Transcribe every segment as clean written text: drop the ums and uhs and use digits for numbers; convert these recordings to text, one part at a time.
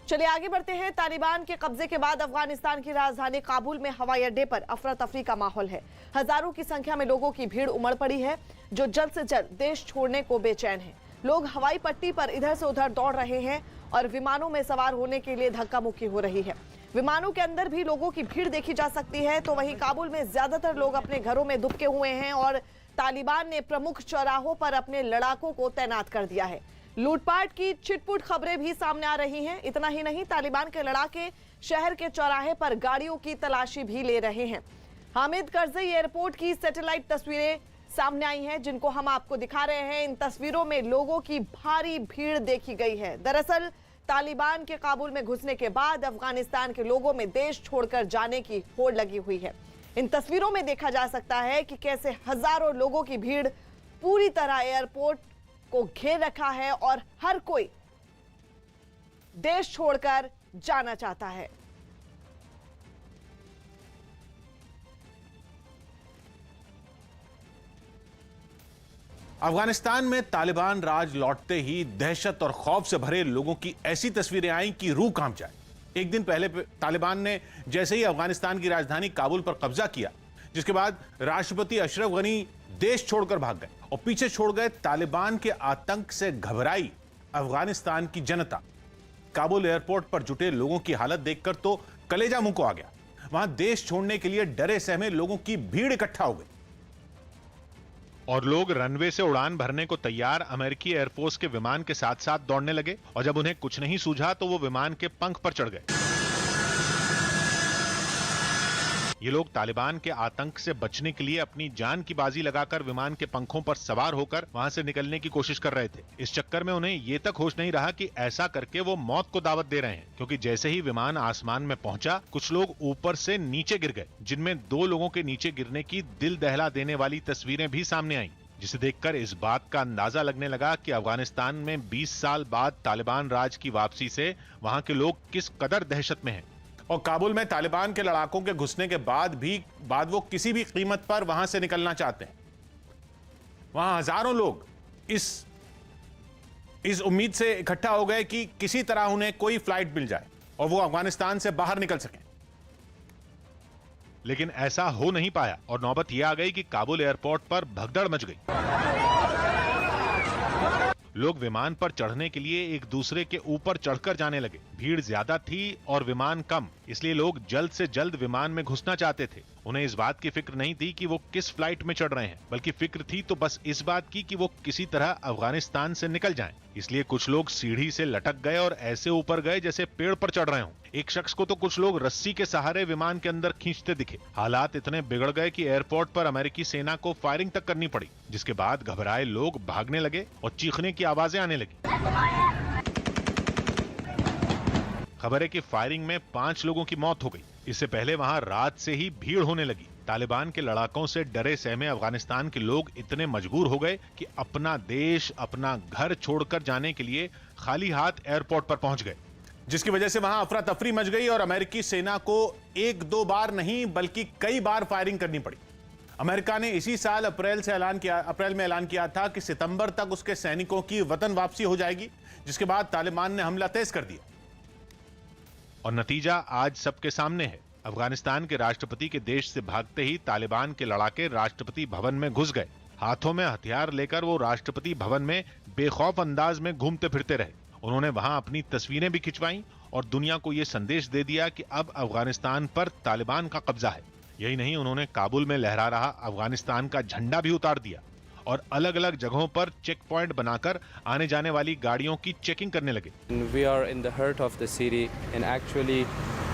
चलिए आगे बढ़ते हैं। तालिबान के कब्जे के बाद अफगानिस्तान की राजधानी काबुल में हवाई अड्डे पर अफरा तफरी का माहौल है। हजारों की संख्या में लोगों की भीड़ उमड़ पड़ी है जो जल्द से जल्द देश छोड़ने को बेचैन है। लोग हवाई पट्टी पर इधर से उधर दौड़ रहे हैं और विमानों में सवार होने के लिए धक्का मुक्की हो रही है। विमानों के अंदर भी लोगों की भीड़ देखी जा सकती है। तो वहीं काबुल में ज्यादातर लोग अपने घरों में दुबके हुए हैं और तालिबान ने प्रमुख चौराहों पर अपने लड़ाकों को तैनात कर दिया है। लूटपाट की छिटपुट खबरें भी सामने आ रही हैं। इतना ही नहीं, तालिबान के लड़ाके शहर के चौराहे पर गाड़ियों की तलाशी भी ले रहे हैं। हामिद करज़ई एयरपोर्ट की सैटेलाइट तस्वीरें सामने आई हैं जिनको हम आपको दिखा रहे हैं। इन तस्वीरों में लोगों की भारी भीड़ देखी गई है। दरअसल तालिबान के काबुल में घुसने के बाद अफगानिस्तान के लोगों में देश छोड़कर जाने की होड़ लगी हुई है। इन तस्वीरों में देखा जा सकता है कि कैसे हजारों लोगों की भीड़ पूरी तरह एयरपोर्ट को घेर रखा है और हर कोई देश छोड़कर जाना चाहता है। अफगानिस्तान में तालिबान राज लौटते ही दहशत और खौफ से भरे लोगों की ऐसी तस्वीरें आई कि रूह कांप जाए। एक दिन पहले तालिबान ने जैसे ही अफगानिस्तान की राजधानी काबुल पर कब्जा किया, जिसके बाद राष्ट्रपति अशरफ गनी देश छोड़कर भाग गए और पीछे छोड़ गए तालिबान के आतंक से घबराई अफगानिस्तान की जनता। काबुल एयरपोर्ट पर जुटे लोगों की हालत देखकर तो कलेजा मुंह को आ गया। वहां देश छोड़ने के लिए डरे सहमे लोगों की भीड़ इकट्ठा हो गई और लोग रनवे से उड़ान भरने को तैयार अमेरिकी एयरफोर्स के विमान के साथ साथ दौड़ने लगे और जब उन्हें कुछ नहीं सूझा तो वो विमान के पंख पर चढ़ गए। ये लोग तालिबान के आतंक से बचने के लिए अपनी जान की बाजी लगाकर विमान के पंखों पर सवार होकर वहां से निकलने की कोशिश कर रहे थे। इस चक्कर में उन्हें ये तक होश नहीं रहा कि ऐसा करके वो मौत को दावत दे रहे हैं, क्योंकि जैसे ही विमान आसमान में पहुंचा कुछ लोग ऊपर से नीचे गिर गए, जिनमें 2 लोगों के नीचे गिरने की दिल दहला देने वाली तस्वीरें भी सामने आईं, जिसे देखकर इस बात का अंदाजा लगने लगा कि अफगानिस्तान में 20 साल बाद तालिबान राज की वापसी से वहां के लोग किस कदर दहशत में हैं। और काबुल में तालिबान के लड़ाकों के घुसने के बाद वो किसी भी कीमत पर वहां से निकलना चाहते हैं। वहां हजारों लोग इस उम्मीद से इकट्ठा हो गए कि किसी तरह उन्हें कोई फ्लाइट मिल जाए और वो अफगानिस्तान से बाहर निकल सकें। लेकिन ऐसा हो नहीं पाया और नौबत यह आ गई कि काबुल एयरपोर्ट पर भगदड़ मच गई। लोग विमान पर चढ़ने के लिए एक दूसरे के ऊपर चढ़कर जाने लगे। भीड़ ज्यादा थी और विमान कम, इसलिए लोग जल्द से जल्द विमान में घुसना चाहते थे। उन्हें इस बात की फिक्र नहीं थी कि वो किस फ्लाइट में चढ़ रहे हैं, बल्कि फिक्र थी तो बस इस बात की कि वो किसी तरह अफगानिस्तान से निकल जाएं। इसलिए कुछ लोग सीढ़ी से लटक गए और ऐसे ऊपर गए जैसे पेड़ पर चढ़ रहे हों। एक शख्स को तो कुछ लोग रस्सी के सहारे विमान के अंदर खींचते दिखे। हालात इतने बिगड़ गए कि एयरपोर्ट पर अमेरिकी सेना को फायरिंग तक करनी पड़ी, जिसके बाद घबराए लोग भागने लगे और चीखने की आवाजें आने लगी। खबर है कि फायरिंग में 5 लोगों की मौत हो गई। इससे पहले वहां रात से ही भीड़ होने लगी। तालिबान के लड़ाकों से डरे सहमे अफगानिस्तान के लोग इतने मजबूर हो गए कि अपना देश, अपना घर छोड़कर जाने के लिए खाली हाथ एयरपोर्ट पर पहुंच गए, जिसकी वजह से वहां अफरा तफरी मच गई और अमेरिकी सेना को 1-2 बार नहीं बल्कि कई बार फायरिंग करनी पड़ी। अमेरिका ने इसी साल अप्रैल में ऐलान किया था कि सितंबर तक उसके सैनिकों की वतन वापसी हो जाएगी, जिसके बाद तालिबान ने हमला तेज कर दिया और नतीजा आज सबके सामने है। अफगानिस्तान के राष्ट्रपति के देश से भागते ही तालिबान के लड़ाके राष्ट्रपति भवन में घुस गए। हाथों में हथियार लेकर वो राष्ट्रपति भवन में बेखौफ अंदाज में घूमते फिरते रहे। उन्होंने वहां अपनी तस्वीरें भी खिंचवाई और दुनिया को यह संदेश दे दिया कि अब अफगानिस्तान पर तालिबान का कब्जा है। यही नहीं, उन्होंने काबुल में लहरा रहा अफगानिस्तान का झंडा भी उतार दिया और अलग अलग जगहों पर चेक पॉइंट बनाकर आने जाने वाली गाड़ियों की चेकिंग करने लगे। We are in the heart of the city and actually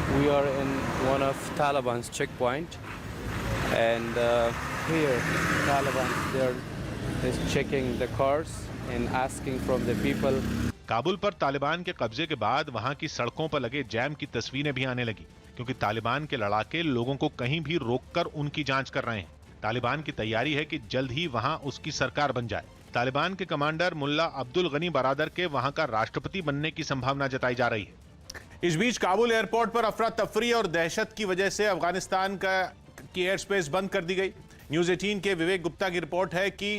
we are in one of Taliban's checkpoint and here Taliban is checking the cars and asking from the people. Kabul पर तालिबान के कब्जे के बाद वहां की सड़कों पर लगे जैम की तस्वीरें भी आने लगी, क्योंकि तालिबान के लड़ाके लोगों को कहीं भी रोककर उनकी जांच कर रहे हैं। तालिबान की तैयारी है कि जल्द ही वहां उसकी सरकार बन जाए। तालिबान के कमांडर मुल्ला अब्दुल गनी बरादर के वहां का राष्ट्रपति बनने की संभावना जताई जा रही है। इस बीच काबुल एयरपोर्ट पर अफरा तफरी और दहशत की वजह से अफगानिस्तान की एयर स्पेस बंद कर दी गई। न्यूज 18 के विवेक गुप्ता की रिपोर्ट है कि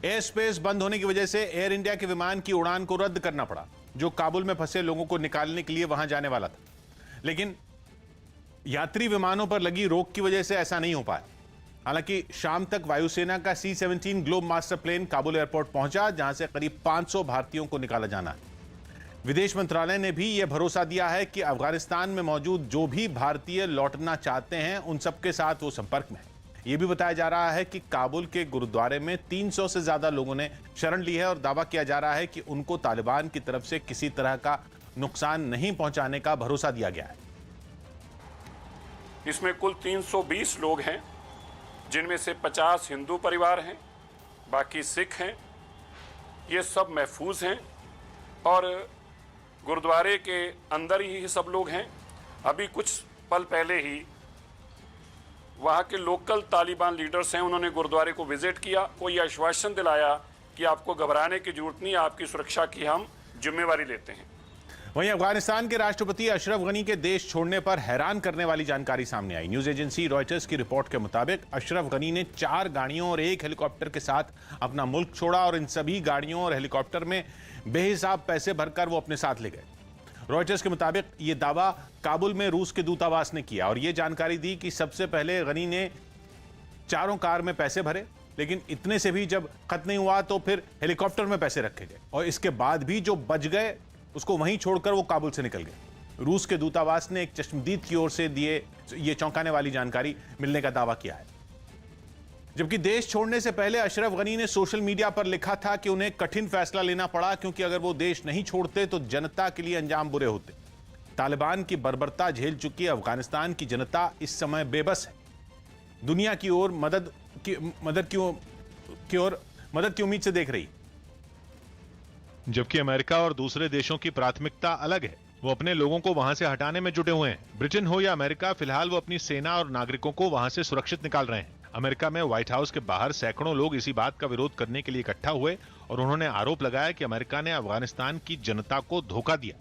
एयर स्पेस बंद होने की वजह से एयर इंडिया के विमान की उड़ान को रद्द करना पड़ा। जो काबुल में फंसे लोगों को निकालने के लिए वहां जाने वाला था, लेकिन यात्री विमानों पर लगी रोक की वजह से ऐसा नहीं हो पाया। हालांकि शाम तक वायुसेना का C-17 Globemaster plane Kabul airport पहुंचा, जहां से करीब 500 भारतीयों को निकाला जाना है। विदेश मंत्रालय ने भी यह भरोसा दिया है कि अफगानिस्तान में मौजूद जो भी भारतीय लौटना चाहते हैं उन सबके साथ वो संपर्क में है। यह भी बताया जा रहा है कि काबुल के गुरुद्वारे में 300 से ज्यादा लोगों ने शरण ली है और दावा किया जा रहा है कि उनको तालिबान की तरफ से किसी तरह का नुकसान नहीं पहुंचाने का भरोसा दिया गया है। इसमें कुल 320 लोग हैं, जिनमें से 50 हिंदू परिवार हैं, बाकी सिख हैं। ये सब महफूज हैं और गुरुद्वारे के अंदर ही सब लोग हैं। अभी कुछ पल पहले ही वहाँ के लोकल तालिबान लीडर्स हैं, उन्होंने गुरुद्वारे को विजिट किया, कोई आश्वासन दिलाया कि आपको घबराने की जरूरत नहीं, आपकी सुरक्षा की हम जिम्मेवारी लेते हैं। वहीं अफगानिस्तान के राष्ट्रपति अशरफ गनी के देश छोड़ने पर हैरान करने वाली जानकारी सामने आई। न्यूज एजेंसी रॉयटर्स की रिपोर्ट के मुताबिक अशरफ गनी ने 4 गाड़ियों और 1 हेलीकॉप्टर के साथ अपना मुल्क छोड़ा और इन सभी गाड़ियों और हेलीकॉप्टर में बेहिसाब पैसे भरकर वो अपने साथ ले गए। रॉयटर्स के मुताबिक ये दावा काबुल में रूस के दूतावास ने किया और ये जानकारी दी कि सबसे पहले गनी ने 4 कार में पैसे भरे, लेकिन इतने से भी जब खत्म नहीं हुआ तो फिर हेलीकॉप्टर में पैसे रखे गए और इसके बाद भी जो बच गए उसको वहीं छोड़कर वो काबुल से निकल गए। रूस के दूतावास ने एक चश्मदीद की ओर से दिए ये चौंकाने वाली जानकारी मिलने का दावा किया है। जबकि देश छोड़ने से पहले अशरफ गनी ने सोशल मीडिया पर लिखा था कि उन्हें कठिन फैसला लेना पड़ा, क्योंकि अगर वो देश नहीं छोड़ते तो जनता के लिए अंजाम बुरे होते। तालिबान की बर्बरता झेल चुकी अफगानिस्तान की जनता इस समय बेबस है, दुनिया की ओर मदद की उम्मीद से देख रही। जबकि अमेरिका और दूसरे देशों की प्राथमिकता अलग है, वो अपने लोगों को वहां से हटाने में जुटे हुए हैं। ब्रिटेन हो या अमेरिका, फिलहाल वो अपनी सेना और नागरिकों को वहां से सुरक्षित निकाल रहे हैं। अमेरिका में व्हाइट हाउस के बाहर सैकड़ों लोग इसी बात का विरोध करने के लिए इकट्ठा हुए और उन्होंने आरोप लगाया कि अमेरिका ने अफगानिस्तान की जनता को धोखा दिया।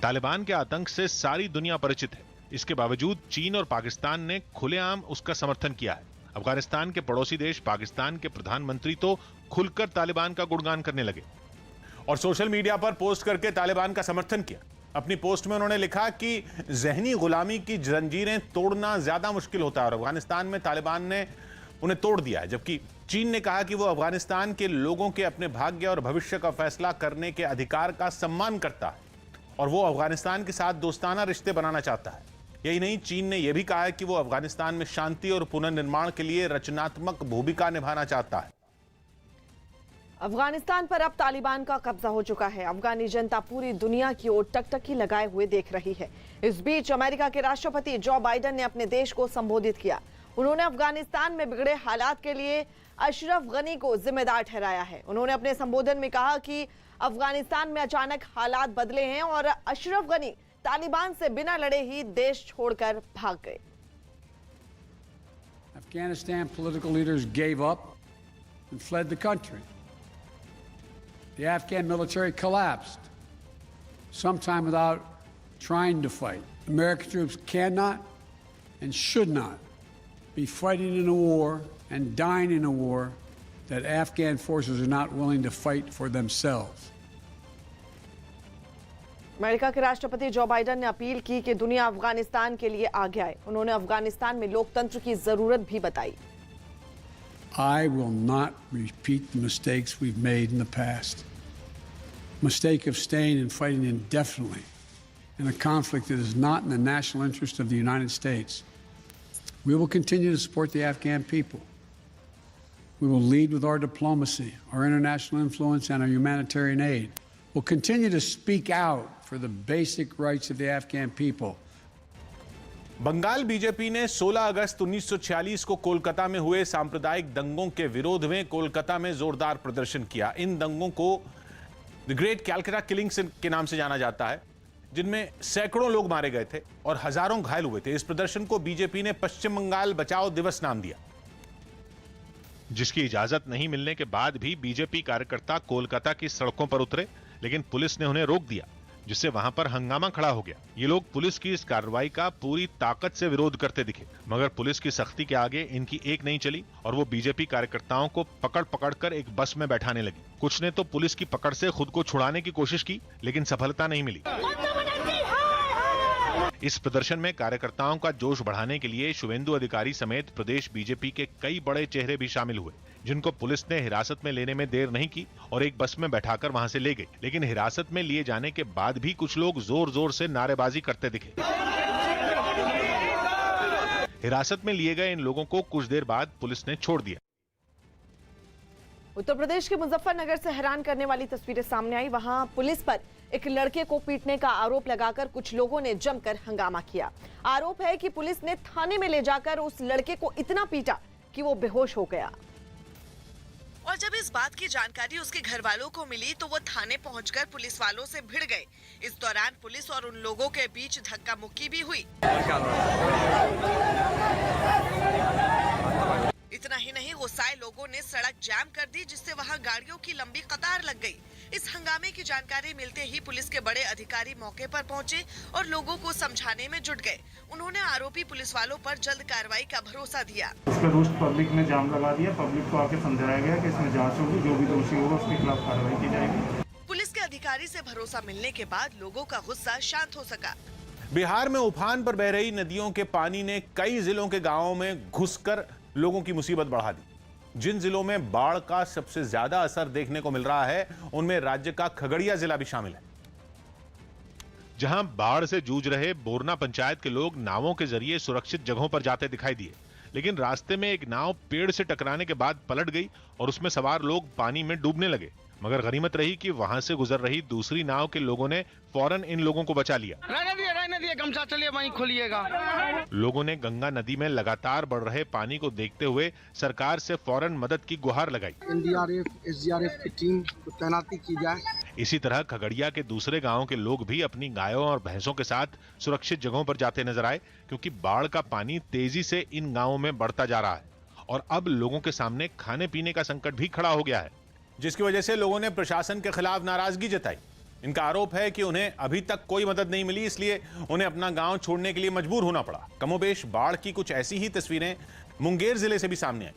तालिबान के आतंक से सारी दुनिया परिचित है, इसके बावजूद चीन और पाकिस्तान ने खुलेआम उसका समर्थन किया है। अफगानिस्तान के पड़ोसी देश पाकिस्तान के प्रधानमंत्री तो खुलकर तालिबान का गुणगान करने लगे और सोशल मीडिया पर पोस्ट करके तालिबान का समर्थन किया। अपनी पोस्ट में उन्होंने लिखा कि जहनी गुलामी की जंजीरें तोड़ना ज्यादा मुश्किल होता है और अफगानिस्तान में तालिबान ने उन्हें तोड़ दिया है। जबकि चीन ने कहा कि वो अफगानिस्तान के लोगों के अपने भाग्य और भविष्य का फैसला करने के अधिकार का सम्मान करता है और वो अफगानिस्तान के साथ दोस्ताना रिश्ते बनाना चाहता है। यही नहीं, चीन ने यह भी कहा है कि वो अफगानिस्तान में शांति और पुनर्निर्माण के लिए रचनात्मक भूमिका निभाना चाहता है। अफगानिस्तान पर अब तालिबान का कब्जा हो चुका है। अफगानी जनता पूरी दुनिया की ओर टकटकी लगाए हुए देख रही है। इस बीच अमेरिका के राष्ट्रपति जो बाइडेन ने अपने देश को संबोधित किया। उन्होंने अफगानिस्तान में बिगड़े हालात के लिए अशरफ गनी को जिम्मेदार ठहराया है। उन्होंने अपने संबोधन में कहा कि अफगानिस्तान में अचानक हालात बदले हैं और अशरफ गनी तालिबान से बिना लड़े ही देश छोड़कर भाग गए। Afghanistan political leaders gave up and fled the country. The Afghan military collapsed, sometime without trying to fight. American troops cannot and should not be fighting in a war and dying in a war that Afghan forces are not willing to fight for themselves. America के राष्ट्रपति Joe Biden ने appeal की कि दुनिया अफगानिस्तान के लिए आगे आए। उन्होंने अफगानिस्तान में लोकतंत्र की जरूरत भी बताई। I will not repeat the mistakes we've made in the past. Mistake of staying and fighting indefinitely in a conflict that is not in the national interest of the United States. We will continue to support the Afghan people. We will lead with our diplomacy, our international influence, and our humanitarian aid. We'll continue to speak out for the basic rights of the Afghan people. Bengal BJP ने 16 अगस्त 1946 को कोलकाता में हुए सांप्रदायिक दंगों के विरोध में कोलकाता में जोरदार प्रदर्शन किया। इन दंगों को द ग्रेट कैलकाटा किलिंग्स के नाम से जाना जाता है, जिनमें सैकड़ों लोग मारे गए थे और हजारों घायल हुए थे। इस प्रदर्शन को बीजेपी ने पश्चिम बंगाल बचाओ दिवस नाम दिया। जिसकी इजाजत नहीं मिलने के बाद भी बीजेपी कार्यकर्ता कोलकाता की सड़कों पर उतरे, लेकिन पुलिस ने उन्हें रोक दिया। जिससे वहां पर हंगामा खड़ा हो गया। ये लोग पुलिस की इस कार्रवाई का पूरी ताकत से विरोध करते दिखे, मगर पुलिस की सख्ती के आगे इनकी एक नहीं चली और वो बीजेपी कार्यकर्ताओं को पकड़ कर एक बस में बैठाने लगी। कुछ ने तो पुलिस की पकड़ से खुद को छुड़ाने की कोशिश की, लेकिन सफलता नहीं मिली। इस प्रदर्शन में कार्यकर्ताओं का जोश बढ़ाने के लिए शुभेंदु अधिकारी समेत प्रदेश बीजेपी के कई बड़े चेहरे भी शामिल हुए, जिनको पुलिस ने हिरासत में लेने में देर नहीं की और एक बस में बैठाकर वहां से ले गई। लेकिन हिरासत में लिए जाने के बाद भी कुछ लोग जोर जोर से नारेबाजी करते दिखे। हिरासत में लिए गए इन लोगों को कुछ देर बाद पुलिस ने छोड़ दिया। उत्तर प्रदेश के मुजफ्फरनगर से हैरान करने वाली तस्वीरें सामने आई। वहां पुलिस पर एक लड़के को पीटने का आरोप लगाकर कुछ लोगों ने जमकर हंगामा किया। आरोप है कि पुलिस ने थाने में ले जाकर उस लड़के को इतना पीटा कि वो बेहोश हो गया। और जब इस बात की जानकारी उसके घर वालों को मिली तो वो थाने पहुंचकर पुलिस वालों से भिड़ गए। इस दौरान पुलिस और उन लोगों के बीच धक्का मुक्की भी हुई। इतना ही नहीं, गुस्साए लोगों ने सड़क जाम कर दी, जिससे वहां गाड़ियों की लंबी कतार लग गई। इस हंगामे की जानकारी मिलते ही पुलिस के बड़े अधिकारी मौके पर पहुंचे और लोगों को समझाने में जुट गए। उन्होंने आरोपी पुलिस वालों पर जल्द कार्रवाई का भरोसा दिया। इस पर रुष्ट पब्लिक ने जाम लगा दिया। पब्लिक को आके समझाया गया कि इसमें जांच होगी, जो भी दोषी होगा उसके खिलाफ कार्रवाई की जाएगी। पुलिस के अधिकारी से भरोसा मिलने के बाद लोगों का गुस्सा शांत हो सका। बिहार में उफान पर बह रही नदियों के पानी ने कई जिलों के गांवों में घुसकर लोगों की मुसीबत बढ़ा दी। जिन जिलों में बाढ़ का सबसे ज्यादा असर देखने को मिल रहा है, उनमें राज्य का खगड़िया जिला भी शामिल है। जहां बाढ़ से जूझ रहे बोरना पंचायत के लोग नावों के जरिए सुरक्षित जगहों पर जाते दिखाई दिए, लेकिन रास्ते में एक नाव पेड़ से टकराने के बाद पलट गई और उसमें सवार लोग पानी में डूबने लगे। मगर गनीमत रही कि वहां से गुजर रही दूसरी नाव के लोगों ने फौरन इन लोगों को बचा लिया। रहने दिए, गमछा चलिए वहीं खोलिएगा। लोगों ने गंगा नदी में लगातार बढ़ रहे पानी को देखते हुए सरकार से फौरन मदद की गुहार लगाई। एनडीआरएफ, एसडीआरएफ की टीम को तैनाती की जाए। इसी तरह खगड़िया के दूसरे गांवों के लोग भी अपनी गायों और भैंसों के साथ सुरक्षित जगहों पर जाते नजर आए, क्योंकि बाढ़ का पानी तेजी से इन गांवों में बढ़ता जा रहा है और अब लोगों के सामने खाने पीने का संकट भी खड़ा हो गया है, जिसकी वजह से लोगों ने प्रशासन के खिलाफ नाराजगी जताई। इनका आरोप है कि उन्हें अभी तक कोई मदद नहीं मिली, इसलिए उन्हें अपना गांव छोड़ने के लिए मजबूर होना पड़ा। कमोबेश बाढ़ की कुछ ऐसी ही तस्वीरें मुंगेर जिले से भी सामने आई,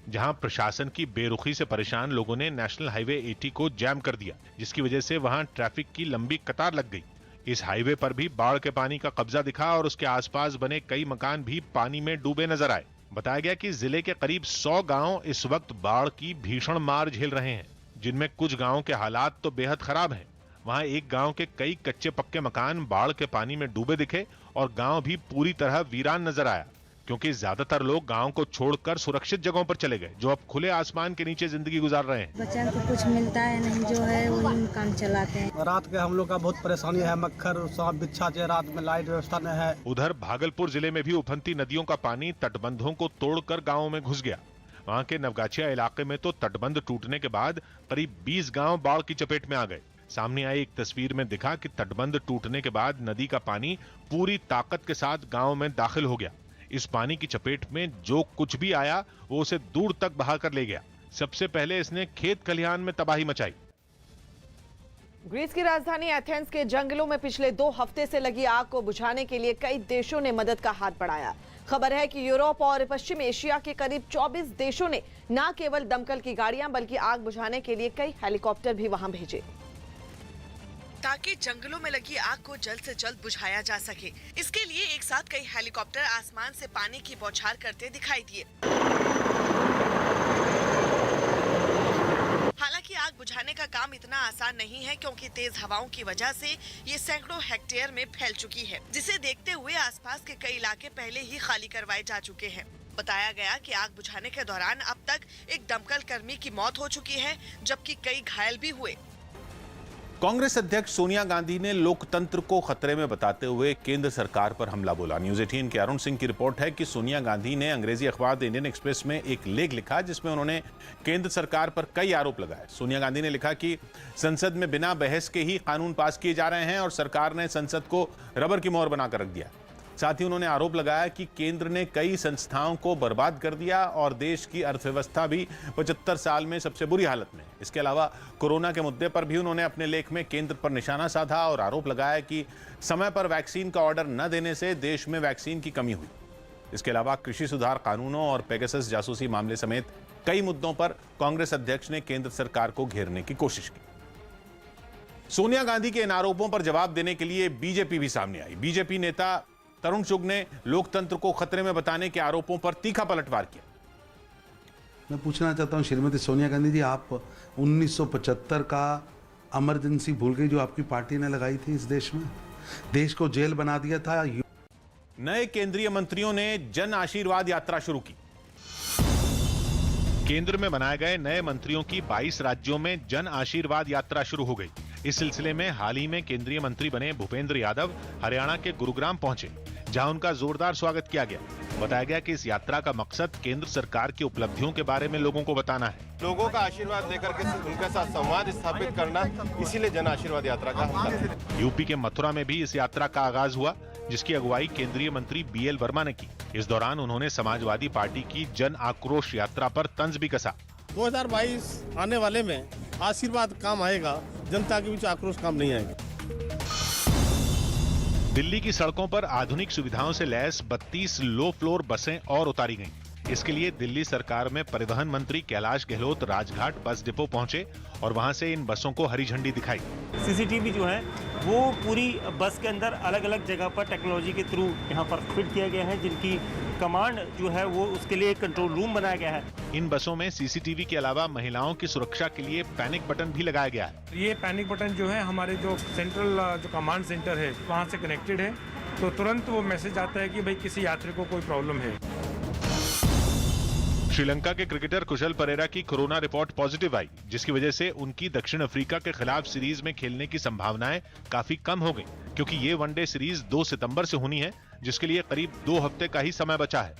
जहां प्रशासन की बेरुखी से परेशान लोगों ने नेशनल हाईवे 80 को जैम कर दिया, जिसकी वजह से वहां ट्रैफिक की लंबी कतार लग गई। इस हाईवे पर भी बाढ़ के पानी का कब्जा दिखा और उसके आसपास बने कई मकान भी पानी में डूबे नजर आए। बताया गया कि जिले के करीब 100 गांव इस वक्त बाढ़ की भीषण मार झेल रहे हैं, जिनमें कुछ गांवों के हालात तो बेहद खराब हैं। वहां एक गांव के कई कच्चे पक्के मकान बाढ़ के पानी में डूबे दिखे और गांव भी पूरी तरह वीरान नजर आया, क्योंकि ज्यादातर लोग गांव को छोड़कर सुरक्षित जगहों पर चले गए, जो अब खुले आसमान के नीचे जिंदगी गुजार रहे हैं। बच्चों को कुछ मिलता है नहीं, जो है वही काम चलाते हैं। रात के हम लोग का बहुत परेशानी है। मक्खर, सांप, बिच्छा है। रात में लाइट व्यवस्था नहीं है। उधर भागलपुर जिले में भी उफनती नदियों का पानी तटबंधों को तोड़कर गाँवों में घुस गया। वहां के नवगाछिया इलाके में तो तटबंध टूटने के बाद करीब 20 गांव बाढ़ की चपेट में आ गए। सामने आई एक तस्वीर में दिखा कि तटबंध टूटने के बाद नदी का पानी पूरी ताकत के साथ गांव में दाखिल हो गया। इस पानी की चपेट में जो कुछ भी आया वो उसे दूर तक बहाकर ले गया। सबसे पहले इसने खेत खलिहान में तबाही मचाई। ग्रीस की राजधानी एथेंस के जंगलों में पिछले 2 हफ्ते से लगी आग को बुझाने के लिए कई देशों ने मदद का हाथ बढ़ाया। खबर है कि यूरोप और पश्चिम एशिया के करीब 24 देशों ने न केवल दमकल की गाड़ियां बल्कि आग बुझाने के लिए कई हेलीकॉप्टर भी वहां भेजे, ताकि जंगलों में लगी आग को जल्द से जल्द बुझाया जा सके। इसके लिए एक साथ कई हेलीकॉप्टर आसमान से पानी की बौछार करते दिखाई दिए। हालांकि आग बुझाने का काम इतना आसान नहीं है, क्योंकि तेज हवाओं की वजह से ये सैकड़ों हेक्टेयर में फैल चुकी है, जिसे देखते हुए आसपास के कई इलाके पहले ही खाली करवाए जा चुके हैं। बताया गया कि आग बुझाने के दौरान अब तक एक दमकल कर्मी की मौत हो चुकी है, जबकि कई घायल भी हुए। कांग्रेस अध्यक्ष सोनिया गांधी ने लोकतंत्र को खतरे में बताते हुए केंद्र सरकार पर हमला बोला। न्यूज़ 18 के अरुण सिंह की रिपोर्ट है कि सोनिया गांधी ने अंग्रेजी अखबार द इंडियन एक्सप्रेस में एक लेख लिखा, जिसमें उन्होंने केंद्र सरकार पर कई आरोप लगाए। सोनिया गांधी ने लिखा कि संसद में बिना बहस के ही कानून पास किए जा रहे हैं और सरकार ने संसद को रबर की मोहर बनाकर रख दिया। साथ ही उन्होंने आरोप लगाया कि केंद्र ने कई संस्थाओं को बर्बाद कर दिया और देश की अर्थव्यवस्था भी 75 साल में सबसे बुरी हालत में। इसके अलावा कोरोना के मुद्दे पर भी उन्होंने अपने लेख में केंद्र पर निशाना साधा और आरोप लगाया कि समय पर वैक्सीन का ऑर्डर न देने से देश में वैक्सीन की कमी हुई। इसके अलावा कृषि सुधार कानूनों और पेगासस जासूसी मामले समेत कई मुद्दों पर कांग्रेस अध्यक्ष ने केंद्र सरकार को घेरने की कोशिश की। सोनिया गांधी के इन आरोपों पर जवाब देने के लिए बीजेपी भी सामने आई। बीजेपी नेता तरुण चुग ने लोकतंत्र को खतरे में बताने के आरोपों पर तीखा पलटवार किया। मैं पूछना चाहता हूं श्रीमती सोनिया गांधी जी, आप 1975 का इमरजेंसी भूल गई जो आपकी पार्टी ने लगाई थी इस देश में? देश को जेल बना दिया था। नए केंद्रीय मंत्रियों ने जन आशीर्वाद यात्रा शुरू की। केंद्र में बनाए गए नए मंत्रियों की 22 राज्यों में जन आशीर्वाद यात्रा शुरू हो गई। इस सिलसिले में हाल ही में केंद्रीय मंत्री बने भूपेंद्र यादव हरियाणा के गुरुग्राम पहुंचे, जहां उनका जोरदार स्वागत किया गया। बताया गया कि इस यात्रा का मकसद केंद्र सरकार की उपलब्धियों के बारे में लोगों को बताना है। लोगों का आशीर्वाद लेकर के उनके साथ संवाद स्थापित करना, इसीलिए जन आशीर्वाद यात्रा का। यूपी के मथुरा में भी इस यात्रा का आगाज हुआ, जिसकी अगुवाई केंद्रीय मंत्री BL वर्मा ने की। इस दौरान उन्होंने समाजवादी पार्टी की जन आक्रोश यात्रा पर तंज भी कसा। 2022 आने वाले में आशीर्वाद काम आएगा, जनता के बीच आक्रोश काम नहीं आएगा। दिल्ली की सड़कों पर आधुनिक सुविधाओं से लैस 32 लो फ्लोर बसें और उतारी गईं। इसके लिए दिल्ली सरकार में परिवहन मंत्री कैलाश गहलोत राजघाट बस डिपो पहुंचे और वहां से इन बसों को हरी झंडी दिखाई। CCTV जो है वो पूरी बस के अंदर अलग अलग जगह पर टेक्नोलॉजी के थ्रू यहाँ पर फिट किया गया है, जिनकी कमांड जो है वो उसके लिए एक कंट्रोल रूम बनाया गया है। इन बसों में CCTV के अलावा महिलाओं की सुरक्षा के लिए पैनिक बटन भी लगाया गया है। ये पैनिक बटन जो है हमारे जो सेंट्रल जो कमांड सेंटर है वहाँ से कनेक्टेड है, तो तुरंत वो मैसेज आता है कि भाई किसी यात्री को कोई प्रॉब्लम है। श्रीलंका के क्रिकेटर कुशल परेरा की कोरोना रिपोर्ट पॉजिटिव आई, जिसकी वजह से उनकी दक्षिण अफ्रीका के खिलाफ सीरीज में खेलने की संभावनाएं काफी कम हो गई, क्योंकि ये वनडे सीरीज 2 सितंबर से होनी है, जिसके लिए करीब 2 हफ्ते का ही समय बचा है।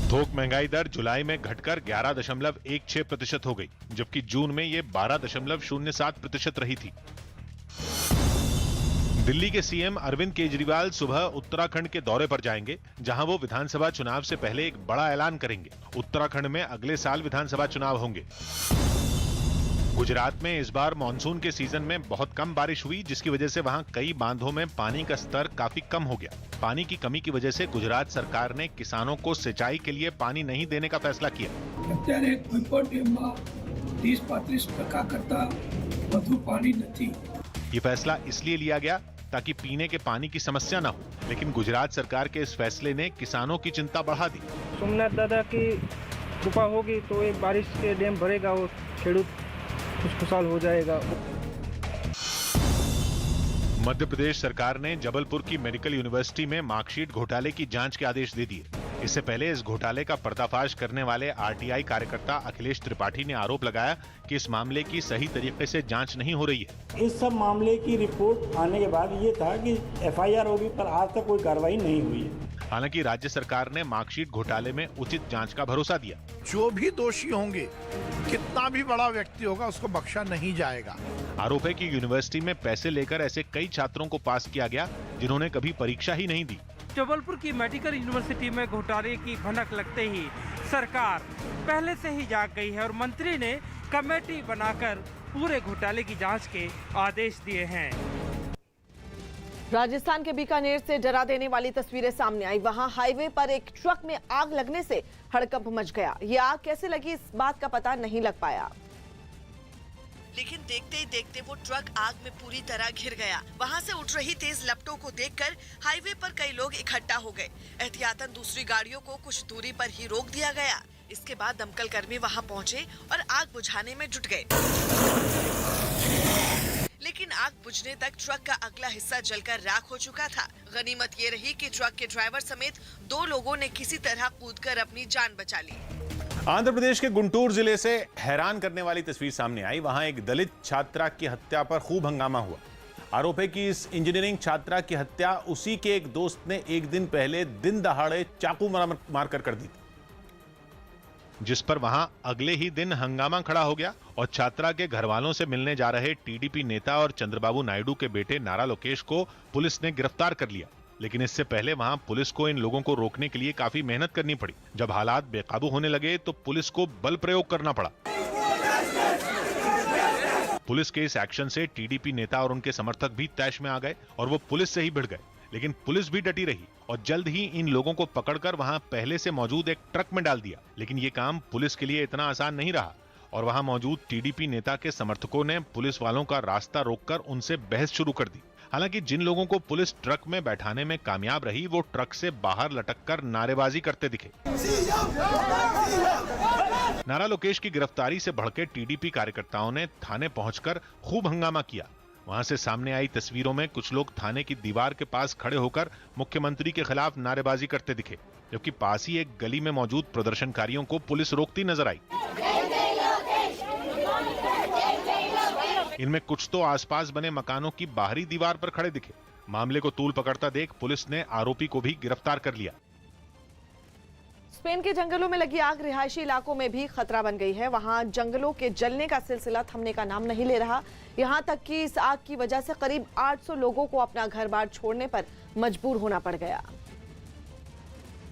थोक महंगाई दर जुलाई में घटकर 11.16% हो गई, जबकि जून में ये 12.07% रही थी। दिल्ली के सीएम अरविंद केजरीवाल सुबह उत्तराखंड के दौरे पर जाएंगे, जहां वो विधानसभा चुनाव से पहले एक बड़ा ऐलान करेंगे। उत्तराखंड में अगले साल विधानसभा चुनाव होंगे। गुजरात में इस बार मानसून के सीजन में बहुत कम बारिश हुई, जिसकी वजह से वहां कई बांधों में पानी का स्तर काफी कम हो गया। पानी की कमी की वजह से गुजरात सरकार ने किसानों को सिंचाई के लिए पानी नहीं देने का फैसला किया। અત્યારે કોઈ પણ ડેમમાં 30-35% કરતા વધુ પાણી નથી। ये फैसला इसलिए लिया गया ताकि पीने के पानी की समस्या न हो, लेकिन गुजरात सरकार के इस फैसले ने किसानों की चिंता बढ़ा दी। सोमनाथ दादा की कृपा होगी तो एक बारिश के डैम भरेगा और खेडूत खुशहाल हो जाएगा। मध्य प्रदेश सरकार ने जबलपुर की मेडिकल यूनिवर्सिटी में मार्कशीट घोटाले की जांच के आदेश दे दिए। इससे पहले इस घोटाले का पर्दाफाश करने वाले RTI कार्यकर्ता अखिलेश त्रिपाठी ने आरोप लगाया कि इस मामले की सही तरीके से जांच नहीं हो रही है। इस सब मामले की रिपोर्ट आने के बाद ये था कि FIR होगी, पर आज तक कोई कार्रवाई नहीं हुई है। हालांकि राज्य सरकार ने मार्कशीट घोटाले में उचित जांच का भरोसा दिया। जो भी दोषी होंगे, कितना भी बड़ा व्यक्ति होगा, उसको बख्शा नहीं जाएगा। आरोप है कि यूनिवर्सिटी में पैसे लेकर ऐसे कई छात्रों को पास किया गया जिन्होंने कभी परीक्षा ही नहीं दी। जबलपुर की मेडिकल यूनिवर्सिटी में घोटाले की भनक लगते ही सरकार पहले से ही जाग गई है और मंत्री ने कमेटी बनाकर पूरे घोटाले की जांच के आदेश दिए हैं। राजस्थान के बीकानेर से डरा देने वाली तस्वीरें सामने आई। वहां हाईवे पर एक ट्रक में आग लगने से हड़कंप मच गया। ये आग कैसे लगी, इस बात का पता नहीं लग पाया, लेकिन देखते ही देखते वो ट्रक आग में पूरी तरह घिर गया। वहां से उठ रही तेज लपटों को देखकर हाईवे पर कई लोग इकट्ठा हो गए। एहतियातन दूसरी गाड़ियों को कुछ दूरी पर ही रोक दिया गया। इसके बाद दमकल कर्मी वहां पहुंचे और आग बुझाने में जुट गए, लेकिन आग बुझने तक ट्रक का अगला हिस्सा जलकर राख हो चुका था। गनीमत ये रही कि ट्रक के ड्राइवर समेत 2 लोगों ने किसी तरह कूदकर अपनी जान बचा ली। आंध्र प्रदेश के गुंटूर जिले से हैरान करने वाली तस्वीर सामने आई। वहां एक दलित छात्रा की हत्या पर खूब हंगामा हुआ। आरोप है कि इस इंजीनियरिंग छात्रा की हत्या उसी के एक दोस्त ने एक दिन पहले दिन दहाड़े चाकू मारकर कर दी थी, जिस पर वहां अगले ही दिन हंगामा खड़ा हो गया और छात्रा के घर वालों से मिलने जा रहे TDP नेता और चंद्रबाबू नायडू के बेटे नारा लोकेश को पुलिस ने गिरफ्तार कर लिया। लेकिन इससे पहले वहां पुलिस को इन लोगों को रोकने के लिए काफी मेहनत करनी पड़ी। जब हालात बेकाबू होने लगे तो पुलिस को बल प्रयोग करना पड़ा। पुलिस के इस एक्शन से टीडीपी नेता और उनके समर्थक भी तैश में आ गए और वो पुलिस से ही भिड़ गए। लेकिन पुलिस भी डटी रही और जल्द ही इन लोगों को पकड़कर वहां पहले से मौजूद एक ट्रक में डाल दिया। लेकिन ये काम पुलिस के लिए इतना आसान नहीं रहा और वहां मौजूद टीडीपी नेता के समर्थकों ने पुलिस वालों का रास्ता रोककर उनसे बहस शुरू कर दी। हालांकि जिन लोगों को पुलिस ट्रक में बैठाने में कामयाब रही वो ट्रक से बाहर लटककर नारेबाजी करते दिखे। नारा लोकेश की गिरफ्तारी से भड़के टीडीपी कार्यकर्ताओं ने थाने पहुंचकर खूब हंगामा किया। वहां से सामने आई तस्वीरों में कुछ लोग थाने की दीवार के पास खड़े होकर मुख्यमंत्री के खिलाफ नारेबाजी करते दिखे, जबकि पास ही एक गली में मौजूद प्रदर्शनकारियों को पुलिस रोकती नजर आई। इनमें कुछ तो आसपास बने मकानों की बाहरी दीवार पर खड़े दिखे। मामले को तूल पकड़ता देख पुलिस ने आरोपी को भी गिरफ्तार कर लिया। स्पेन के जंगलों में लगी आग रिहायशी इलाकों में भी खतरा बन गई है। वहां जंगलों के जलने का सिलसिला थमने का नाम नहीं ले रहा। यहां तक कि इस आग की वजह से करीब 800 लोगों को अपना घर-बार छोड़ने पर मजबूर होना पड़ गया।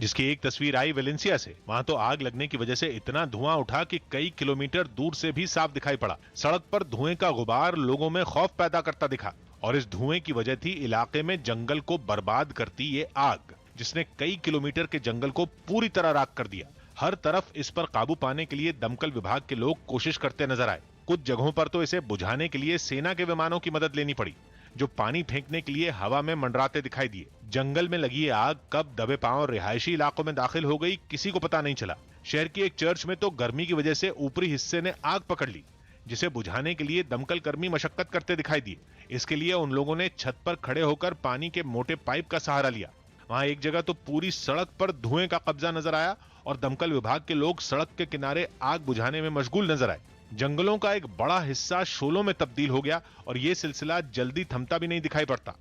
जिसकी एक तस्वीर आई वेलेंसिया से। वहां तो आग लगने की वजह से इतना धुआं उठा कि कई किलोमीटर दूर से भी साफ दिखाई पड़ा। सड़क पर धुएं का गुबार लोगों में खौफ पैदा करता दिखा और इस धुएं की वजह थी इलाके में जंगल को बर्बाद करती ये आग, जिसने कई किलोमीटर के जंगल को पूरी तरह राख कर दिया। हर तरफ इस पर काबू पाने के लिए दमकल विभाग के लोग कोशिश करते नजर आए। कुछ जगहों पर तो इसे बुझाने के लिए सेना के विमानों की मदद लेनी पड़ी, जो पानी फेंकने के लिए हवा में मंडराते दिखाई दिए। जंगल में लगी ये आग कब दबे पांव रिहायशी इलाकों में दाखिल हो गई, किसी को पता नहीं चला। शहर की एक चर्च में तो गर्मी की वजह से ऊपरी हिस्से ने आग पकड़ ली, जिसे बुझाने के लिए दमकल कर्मी मशक्कत करते दिखाई दिए। इसके लिए उन लोगों ने छत पर खड़े होकर पानी के मोटे पाइप का सहारा लिया। वहां एक जगह तो पूरी सड़क पर धुएं का कब्जा नजर आया और दमकल विभाग के लोग सड़क के किनारे आग बुझाने में मशगूल नजर आए। जंगलों का एक बड़ा हिस्सा शोलों में तब्दील हो गया और यह सिलसिला जल्दी थमता भी नहीं दिखाई पड़ता।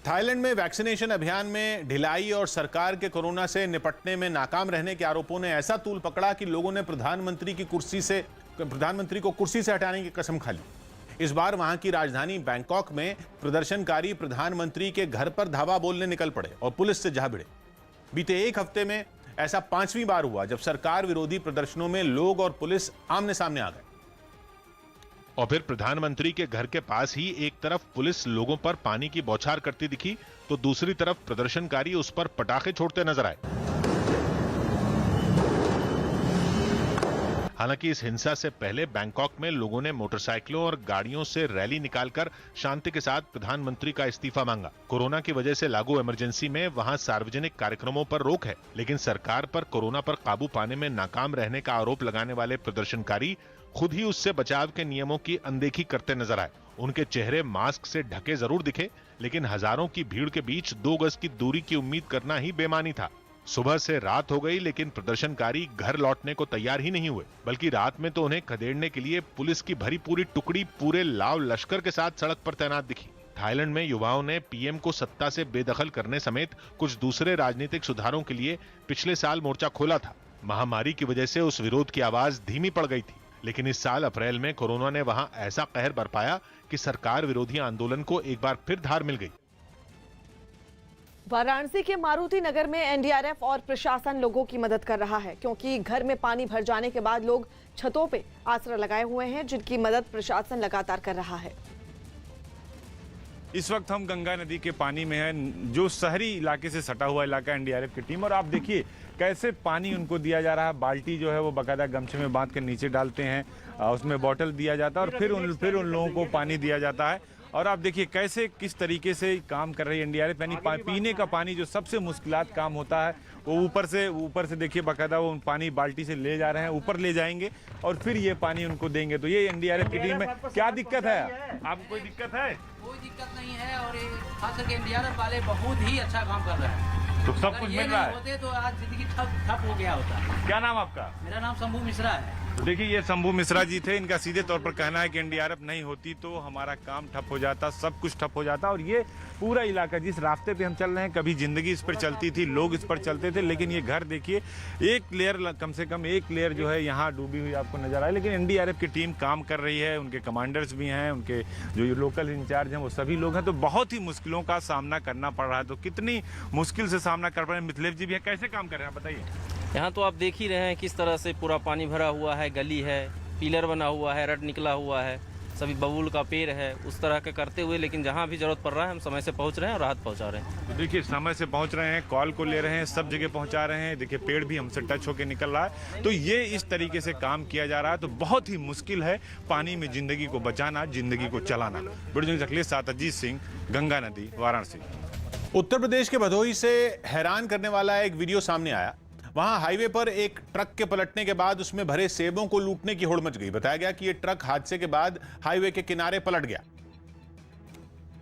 थाईलैंड में वैक्सीनेशन अभियान में ढिलाई और सरकार के कोरोना से निपटने में नाकाम रहने के आरोपों ने ऐसा तूल पकड़ा कि लोगों ने प्रधानमंत्री को कुर्सी से हटाने की कसम खा ली। इस बार वहां की राजधानी बैंकॉक में प्रदर्शनकारी प्रधानमंत्री के घर पर धावा बोलने निकल पड़े और पुलिस से जा भिड़े। बीते एक हफ्ते में ऐसा 5वीं बार हुआ जब सरकार विरोधी प्रदर्शनों में लोग और पुलिस आमने सामने आ गए। और फिर प्रधानमंत्री के घर के पास ही एक तरफ पुलिस लोगों पर पानी की बौछार करती दिखी तो दूसरी तरफ प्रदर्शनकारी उस पर पटाखे छोड़ते नजर आए। हालांकि इस हिंसा से पहले बैंकॉक में लोगों ने मोटरसाइकिलों और गाड़ियों से रैली निकालकर शांति के साथ प्रधानमंत्री का इस्तीफा मांगा। कोरोना की वजह से लागू इमरजेंसी में वहां सार्वजनिक कार्यक्रमों पर रोक है, लेकिन सरकार पर कोरोना पर काबू पाने में नाकाम रहने का आरोप लगाने वाले प्रदर्शनकारी खुद ही उससे बचाव के नियमों की अनदेखी करते नजर आए। उनके चेहरे मास्क से ढके जरूर दिखे, लेकिन हजारों की भीड़ के बीच 2 गज की दूरी की उम्मीद करना ही बेमानी था। सुबह से रात हो गई, लेकिन प्रदर्शनकारी घर लौटने को तैयार ही नहीं हुए, बल्कि रात में तो उन्हें खदेड़ने के लिए पुलिस की भरी पूरी टुकड़ी पूरे लाव लश्कर के साथ सड़क पर तैनात दिखी। थाईलैंड में युवाओं ने पीएम को सत्ता से बेदखल करने समेत कुछ दूसरे राजनीतिक सुधारों के लिए पिछले साल मोर्चा खोला था। महामारी की वजह से उस विरोध की आवाज धीमी पड़ गई थी, लेकिन इस साल अप्रैल में कोरोना ने वहां ऐसा कहर बरपाया कि सरकार विरोधी आंदोलन को एक बार फिर धार मिल गई। वाराणसी के मारुति नगर में एनडीआरएफ और प्रशासन लोगों की मदद कर रहा है, क्योंकि घर में पानी भर जाने के बाद लोग छतों पे आसरा लगाए हुए हैं, जिनकी मदद प्रशासन लगातार कर रहा है। इस वक्त हम गंगा नदी के पानी में हैं, जो शहरी इलाके से सटा हुआ इलाका एनडीआरएफ की टीम, और आप देखिए कैसे पानी उनको दिया जा रहा है। बाल्टी जो है वो बाकायदा गमछे में बांध कर नीचे डालते हैं, उसमें बोतल दिया जाता है और फिर उन लोगों को पानी दिया जाता है। और आप देखिए कैसे किस तरीके से काम कर रही है एनडीआरएफ, यानी पीने का पानी जो सबसे मुश्किलात काम होता है वो ऊपर से देखिए बाकायदा वो पानी बाल्टी से ले जा रहे हैं, ऊपर ले जाएंगे और फिर ये पानी उनको देंगे। तो ये एनडीआरएफ की टीम में क्या दिक्कत है? आपको कोई दिक्कत है? कोई दिक्कत नहीं है और खास करके एनडीआरएफ वाले बहुत ही अच्छा काम कर रहे हैं। तो सब कुछ मिल रहा है? होते तो आज जिंदगी ठप हो गया होता। क्या नाम आपका? मेरा नाम शंभू मिश्रा है। तो देखिए ये शंभू मिश्रा जी थे, इनका सीधे तौर पर कहना है कि एनडीआरएफ नहीं होती तो हमारा काम ठप हो जाता, सब कुछ ठप हो जाता। और ये पूरा इलाका जिस रास्ते पे हम चल रहे हैं, कभी जिंदगी इस पर चलती थी, लोग इस पर चलते थे, लेकिन ये घर देखिए एक लेयर, कम से कम एक लेयर जो है यहाँ डूबी हुई आपको नजर आए। लेकिन एनडीआरएफ की टीम काम कर रही है, उनके कमांडर्स भी हैं, उनके जो लोकल इंचार्ज हैं वो सभी लोग हैं। तो बहुत ही मुश्किलों का सामना करना पड़ रहा है। तो कितनी मुश्किल से सामना कर रहे हैं मिथिलेश जी भी है, कैसे काम कर रहे हैं बताइए। यहाँ तो आप देख ही रहे हैं किस तरह से पूरा पानी भरा हुआ है, गली है, पिलर बना हुआ है, रड निकला हुआ है, सभी बबूल का पेड़ है, उस तरह के करते हुए लेकिन जहाँ भी जरूरत पड़ रहा है हम समय से पहुँच रहे हैं और राहत पहुँचा रहे हैं। तो देखिए समय से पहुँच रहे हैं, कॉल को ले रहे हैं, सब जगह पहुँचा रहे हैं। देखिए पेड़ भी हमसे टच होकर निकल रहा है। तो ये इस तरीके से काम किया जा रहा है। तो बहुत ही मुश्किल है पानी में जिंदगी को बचाना, जिंदगी को चलाना। ब्रिजेश अखिलेश साथ अजीत सिंह, गंगा नदी, वाराणसी। उत्तर प्रदेश के भदोही से हैरान करने वाला एक वीडियो सामने आया। वहां हाईवे पर एक ट्रक के पलटने के बाद उसमें भरे सेबों को लूटने की होड़ मच गई। बताया गया कि यह ट्रक हादसे के बाद हाईवे के किनारे पलट गया,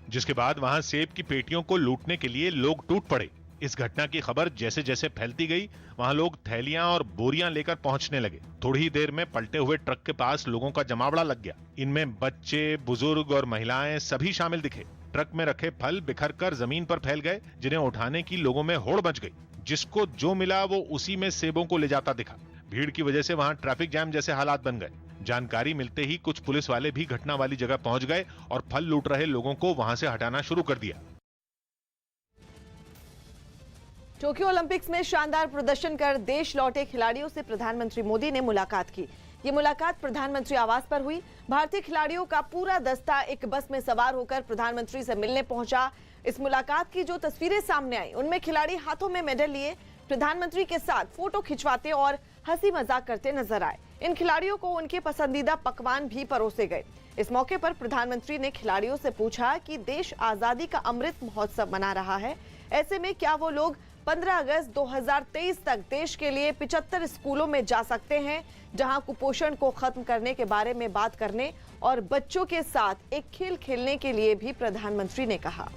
जिसके बाद वहां सेब की पेटियों को लूटने के लिए लोग टूट पड़े। इस घटना की खबर जैसे जैसे फैलती गई, वहां लोग थैलियां और बोरियां लेकर पहुंचने लगे। थोड़ी ही देर में पलटे हुए ट्रक के पास लोगों का जमावड़ा लग गया। इनमें बच्चे, बुजुर्ग और महिलाएं सभी शामिल दिखे। ट्रक में रखे फल बिखर कर जमीन पर फैल गए, जिन्हें उठाने की लोगों में होड़ मच गई। जिसको जो मिला वो उसी में सेबों को ले जाता दिखा। भीड़ की वजह से वहां ट्रैफिक जाम जैसे हालात बन गए। जानकारी मिलते ही कुछ पुलिस वाले भी घटना वाली जगह पहुंच गए और फल लूट रहे लोगों को वहां से हटाना शुरू कर दिया। टोक्यो ओलंपिक्स में शानदार प्रदर्शन कर देश लौटे खिलाड़ियों से प्रधानमंत्री मोदी ने मुलाकात की। ये मुलाकात प्रधानमंत्री आवास पर हुई। भारतीय खिलाड़ियों का पूरा दस्ता एक बस में सवार होकर प्रधानमंत्री से मिलने पहुंचा। इस मुलाकात की जो तस्वीरें सामने आई, उनमें खिलाड़ी हाथों में मेडल लिए प्रधानमंत्री के साथ फोटो खिंचवाते और हंसी मजाक करते नजर आए। इन खिलाड़ियों को उनके पसंदीदा पकवान भी परोसे गए। इस मौके पर प्रधानमंत्री ने खिलाड़ियों से पूछा कि देश आजादी का अमृत महोत्सव मना रहा है, ऐसे में क्या वो लोग 15 अगस्त 2023 तक देश के लिए 75 स्कूलों में जा सकते हैं, जहां कुपोषण को खत्म करने के बारे में बात करने और बच्चों के साथ एक खेल खेलने के लिए भी प्रधानमंत्री ने कहा।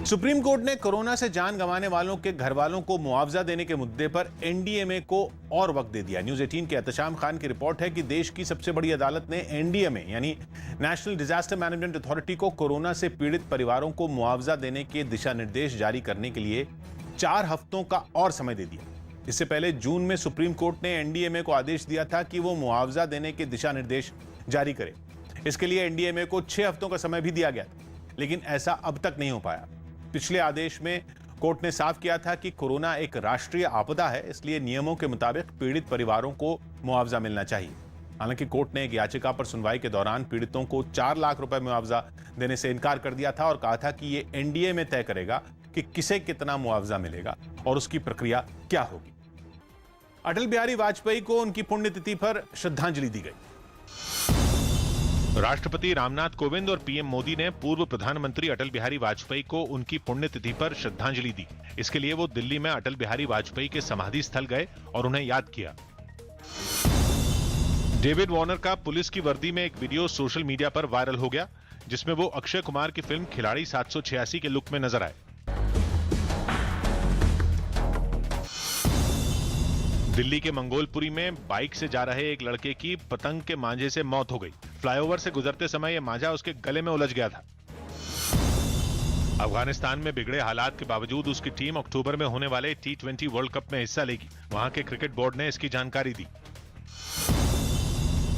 सुप्रीम कोर्ट ने कोरोना से जान गंवाने वालों के घर वालों को मुआवजा देने के मुद्दे पर एनडीएमए को और वक्त दे दिया। न्यूज़ 18 के एहतशाम खान की रिपोर्ट है कि देश की सबसे बड़ी अदालत ने एनडीएमए यानी नेशनल डिजास्टर मैनेजमेंट अथॉरिटी को कोरोना से पीड़ित परिवारों को मुआवजा देने के दिशा निर्देश जारी करने के लिए 4 हफ्तों का और समय दे दिया। इससे पहले जून में सुप्रीम कोर्ट ने एनडीएमए को आदेश दिया था कि वो मुआवजा देने के दिशा निर्देश जारी करे। इसके लिए एनडीएमए को 6 हफ्तों का समय भी दिया गया था, लेकिन ऐसा अब तक नहीं हो पाया। पिछले आदेश में कोर्ट ने साफ किया था कि कोरोना एक राष्ट्रीय आपदा है, इसलिए नियमों के मुताबिक पीड़ित परिवारों को मुआवजा मिलना चाहिए। हालांकि कोर्ट ने एक याचिका पर सुनवाई के दौरान पीड़ितों को 4 लाख रुपए मुआवजा देने से इनकार कर दिया था और कहा था कि ये एनडीएमए तय करेगा कि किसे कितना मुआवजा मिलेगा और उसकी प्रक्रिया क्या होगी। अटल बिहारी वाजपेयी को उनकी पुण्यतिथि पर श्रद्धांजलि दी गई। राष्ट्रपति रामनाथ कोविंद और पीएम मोदी ने पूर्व प्रधानमंत्री अटल बिहारी वाजपेयी को उनकी पुण्यतिथि पर श्रद्धांजलि दी। इसके लिए वो दिल्ली में अटल बिहारी वाजपेयी के समाधि स्थल गए और उन्हें याद किया। डेविड वॉर्नर का पुलिस की वर्दी में एक वीडियो सोशल मीडिया पर वायरल हो गया, जिसमें वो अक्षय कुमार की फिल्म खिलाड़ी 786 के लुक में नजर आए। दिल्ली के मंगोलपुरी में बाइक से जा रहे एक लड़के की पतंग के मांझे से मौत हो गई। फ्लाईओवर से गुजरते समय यह मांझा उसके गले में उलझ गया था। अफगानिस्तान में बिगड़े हालात के बावजूद उसकी टीम अक्टूबर में होने वाले T20 वर्ल्ड कप में हिस्सा लेगी। वहां के क्रिकेट बोर्ड ने इसकी जानकारी दी।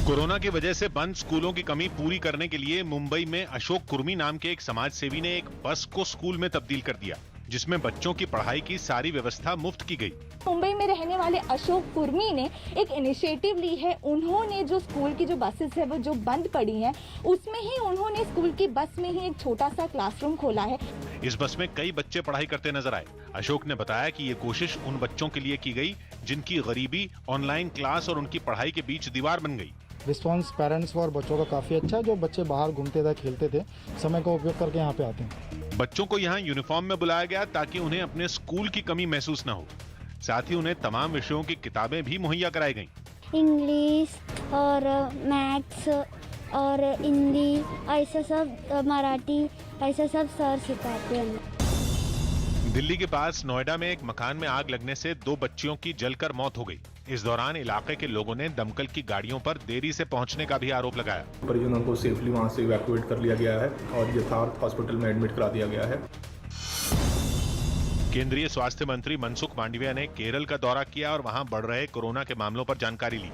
कोरोना की वजह से बंद स्कूलों की कमी पूरी करने के लिए मुंबई में अशोक कुर्मी नाम के एक समाज सेवी ने एक बस को स्कूल में तब्दील कर दिया, जिसमें बच्चों की पढ़ाई की सारी व्यवस्था मुफ्त की गई। मुंबई में रहने वाले अशोक कुर्मी ने एक इनिशिएटिव ली है। उन्होंने जो स्कूल की जो बसेस है वो जो बंद पड़ी हैं, उसमें ही उन्होंने स्कूल की बस में ही एक छोटा सा क्लासरूम खोला है। इस बस में कई बच्चे पढ़ाई करते नजर आए। अशोक ने बताया कि ये कोशिश उन बच्चों के लिए की गई जिनकी गरीबी, ऑनलाइन क्लास और उनकी पढ़ाई के बीच दीवार बन गई। रिस्पॉन्स पेरेंट्स और बच्चों का काफी अच्छा है। जो बच्चे बाहर घूमते थे, खेलते थे, समय का उपयोग करके यहाँ पे आते हैं। बच्चों को यहाँ यूनिफॉर्म में बुलाया गया ताकि उन्हें अपने स्कूल की कमी महसूस न हो। साथ ही उन्हें तमाम विषयों की किताबें भी मुहैया कराई गईं। इंग्लिश और मैथ्स और हिंदी, ऐसा सब, मराठी, ऐसा सब सर सिखाते हैं। दिल्ली के पास नोएडा में एक मकान में आग लगने से 2 बच्चियों की जलकर मौत हो गई। इस दौरान इलाके के लोगों ने दमकल की गाड़ियों पर देरी से पहुंचने का भी आरोप लगाया। परिजनों को सेफली वहां से इवैक्यूएट कर लिया गया है और यथार्थ हॉस्पिटल में एडमिट करा दिया गया है। केंद्रीय स्वास्थ्य मंत्री मनसुख मांडविया ने केरल का दौरा किया और वहां बढ़ रहे कोरोना के मामलों पर जानकारी ली।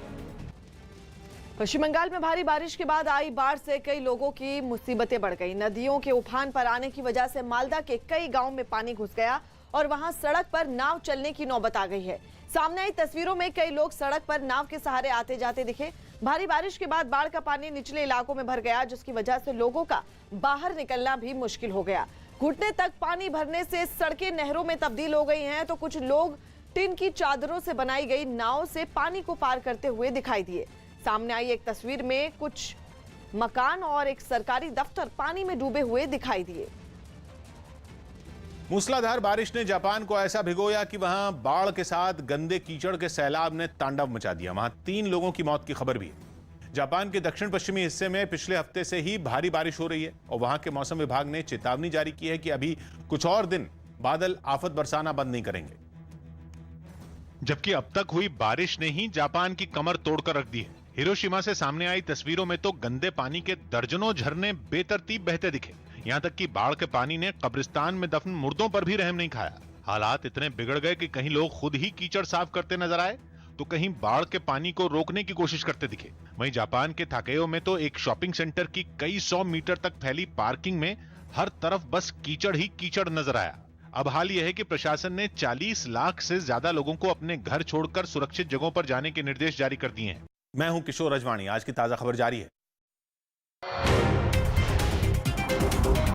पश्चिम बंगाल में भारी बारिश के बाद आई बाढ़ से कई लोगों की मुसीबतें बढ़ गई। नदियों के उफान पर आने की वजह से मालदा के कई गांवों में पानी घुस गया और वहां सड़क पर नाव चलने की नौबत आ गई है। सामने आई तस्वीरों में कई लोग सड़क पर नाव के सहारे आते जाते दिखे। भारी बारिश के बाद बाढ़ का पानी निचले इलाकों में भर गया, जिसकी वजह से लोगों का बाहर निकलना भी मुश्किल हो गया। घुटने तक पानी भरने से सड़कें नहरों में तब्दील हो गई हैं, तो कुछ लोग टिन की चादरों से बनाई गई नाव से पानी को पार करते हुए दिखाई दिए। सामने आई एक तस्वीर में कुछ मकान और एक सरकारी दफ्तर पानी में डूबे हुए दिखाई दिए। मूसलाधार बारिश ने जापान को ऐसा भिगोया कि वहां बाढ़ के साथ गंदे कीचड़ के सैलाब ने तांडव मचा दिया। वहां 3 लोगों की मौत की खबर भी है। जापान के दक्षिण पश्चिमी हिस्से में पिछले हफ्ते से ही भारी बारिश हो रही है और वहां के मौसम विभाग ने चेतावनी जारी की है कि अभी कुछ और दिन बादल आफत बरसाना बंद नहीं करेंगे। जबकि अब तक हुई बारिश ने ही जापान की कमर तोड़कर रख दी है। हिरोशिमा से सामने आई तस्वीरों में तो गंदे पानी के दर्जनों झरने बेतरतीब बहते दिखे। यहाँ तक कि बाढ़ के पानी ने कब्रिस्तान में दफन मुर्दों पर भी रहम नहीं खाया। हालात इतने बिगड़ गए कि कहीं लोग खुद ही कीचड़ साफ करते नजर आए तो कहीं बाढ़ के पानी को रोकने की कोशिश करते दिखे। वहीं जापान के थाकेयो में तो एक शॉपिंग सेंटर की कई 100 मीटर तक फैली पार्किंग में हर तरफ बस कीचड़ ही कीचड़ नजर आया। अब हाल यह है कि प्रशासन ने 40 लाख से ज्यादा लोगों को अपने घर छोड़कर सुरक्षित जगहों पर जाने के निर्देश जारी कर दिए हैं। मैं हूं किशोर अजवाणी। आज की ताजा खबर जारी है।